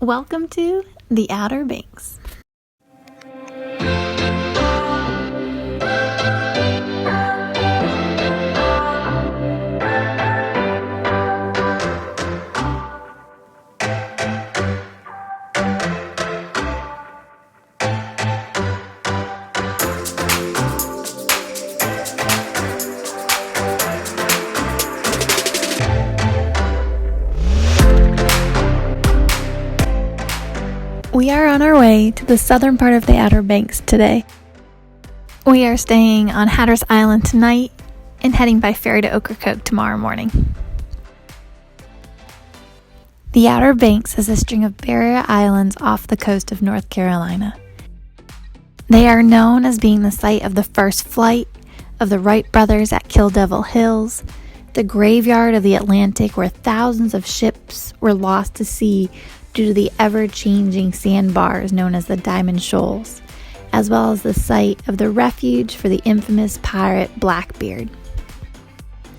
Welcome to the Outer Banks. We are on our way to the southern part of the Outer Banks today. We are staying on Hatteras Island tonight and heading by ferry to Ocracoke tomorrow morning. The Outer Banks is a string of barrier islands off the coast of North Carolina. They are known as being the site of the first flight of the Wright Brothers at Kill Devil Hills, the graveyard of the Atlantic where thousands of ships were lost to sea due to the ever-changing sandbars known as the Diamond Shoals, as well as the site of the refuge for the infamous pirate Blackbeard.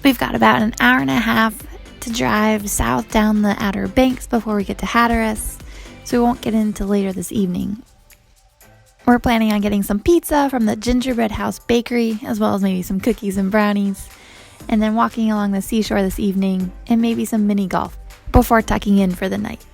We've got about an hour and a half to drive south down the Outer Banks before we get to Hatteras, so we won't get into later this evening. We're planning on getting some pizza from the Gingerbread House Bakery, as well as maybe some cookies and brownies, and then walking along the seashore this evening, and maybe some mini golf before tucking in for the night.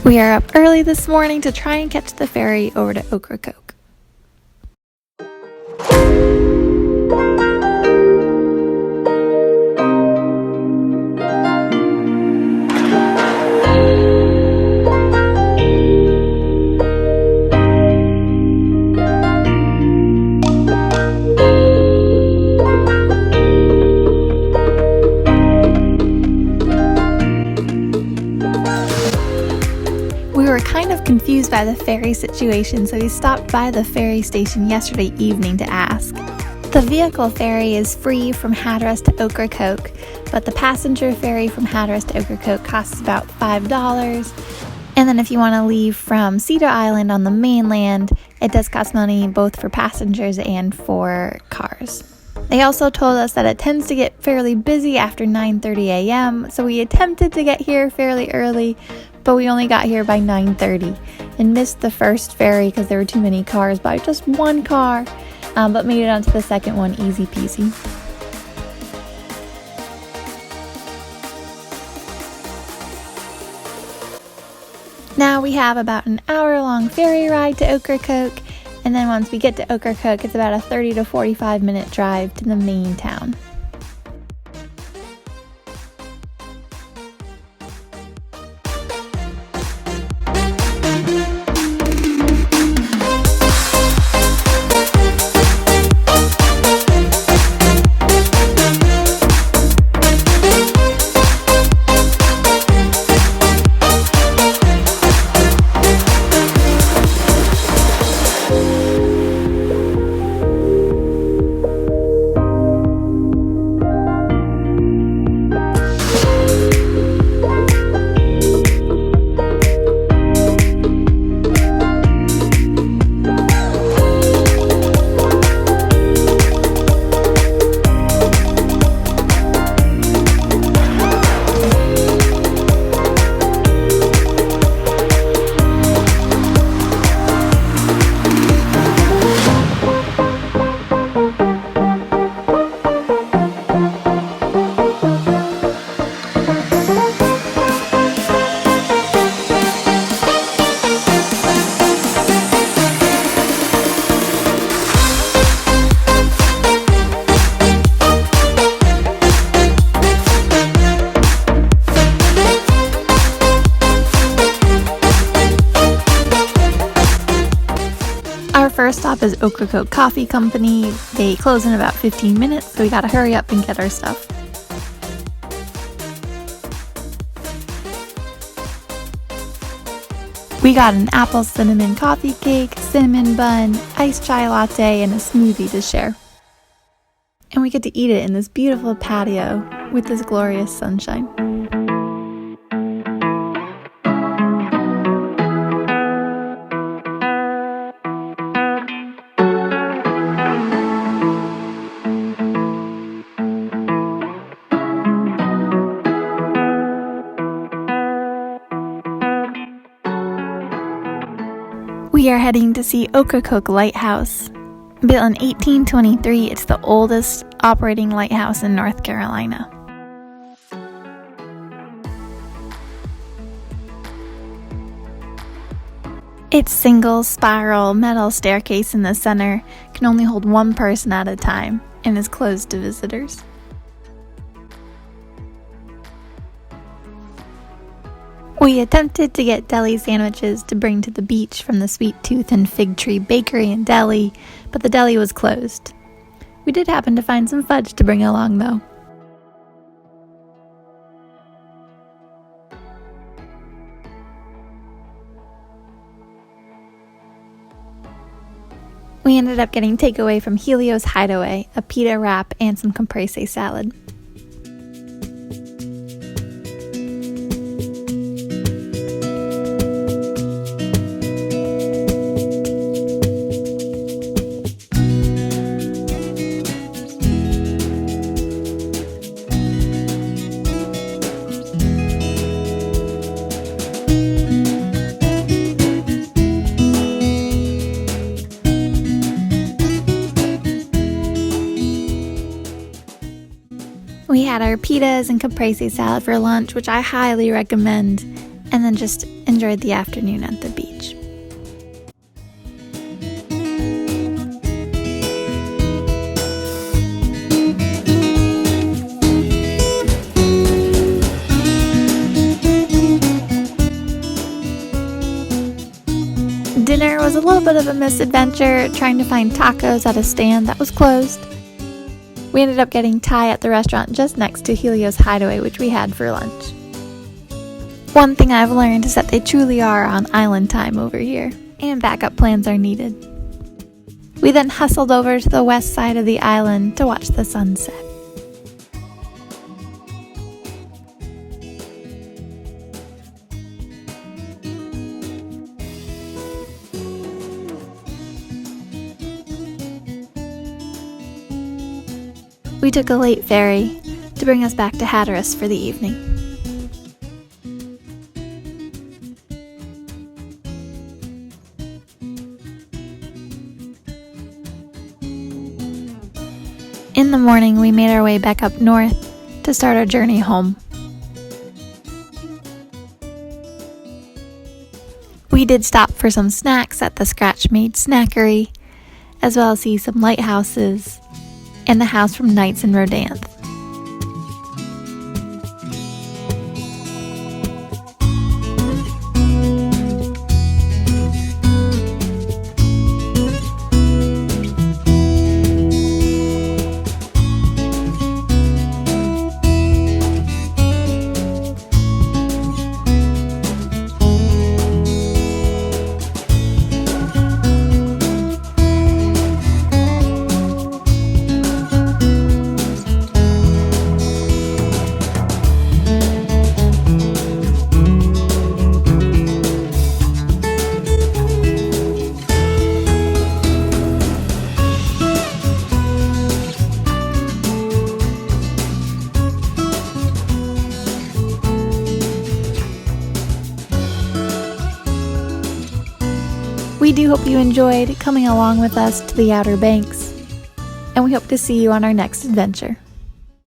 We are up early this morning to try and catch the ferry over to Ocracoke. We were kind of confused by the ferry situation, so we stopped by the ferry station yesterday evening to ask. The vehicle ferry is free from Hatteras to Ocracoke, but the passenger ferry from Hatteras to Ocracoke costs about $5. And then if you want to leave from Cedar Island on the mainland, it does cost money both for passengers and for cars. They also told us that it tends to get fairly busy after 9:30 a.m., so we attempted to get here fairly early, but we only got here by 9:30 and missed the first ferry because there were too many cars by just one car, but made it onto the second one easy peasy. Now we have about an hour-long ferry ride to Ocracoke, and then once we get to Ocracoke, it's about a 30 to 45 minute drive to the main town. stop is Ocracoke Coffee Company. They close in about 15 minutes, so we gotta hurry up and get our stuff. We got an apple cinnamon coffee cake, cinnamon bun, iced chai latte, and a smoothie to share. And we get to eat it in this beautiful patio with this glorious sunshine. We are heading to see Ocracoke Lighthouse. Built in 1823, it's the oldest operating lighthouse in North Carolina. Its single spiral metal staircase in the center can only hold one person at a time and is closed to visitors. We attempted to get deli sandwiches to bring to the beach from the Sweet Tooth and Fig Tree Bakery and Deli, but the deli was closed. We did happen to find some fudge to bring along, though. We ended up getting takeaway from Helios Hideaway, a pita wrap, and some caprese salad. We had our pitas and caprese salad for lunch, which I highly recommend, and then just enjoyed the afternoon at the beach. Dinner was a little bit of a misadventure, trying to find tacos at a stand that was closed. We ended up getting Thai at the restaurant just next to Helios Hideaway, which we had for lunch. One thing I've learned is that they truly are on island time over here, and backup plans are needed. We then hustled over to the west side of the island to watch the sunset. We took a late ferry to bring us back to Hatteras for the evening. In the morning, we made our way back up north to start our journey home. We did stop for some snacks at the Scratch-Made Snackery, as well as see some lighthouses and the house from Knights and Rodanthe. We do hope you enjoyed coming along with us to the Outer Banks, and we hope to see you on our next adventure.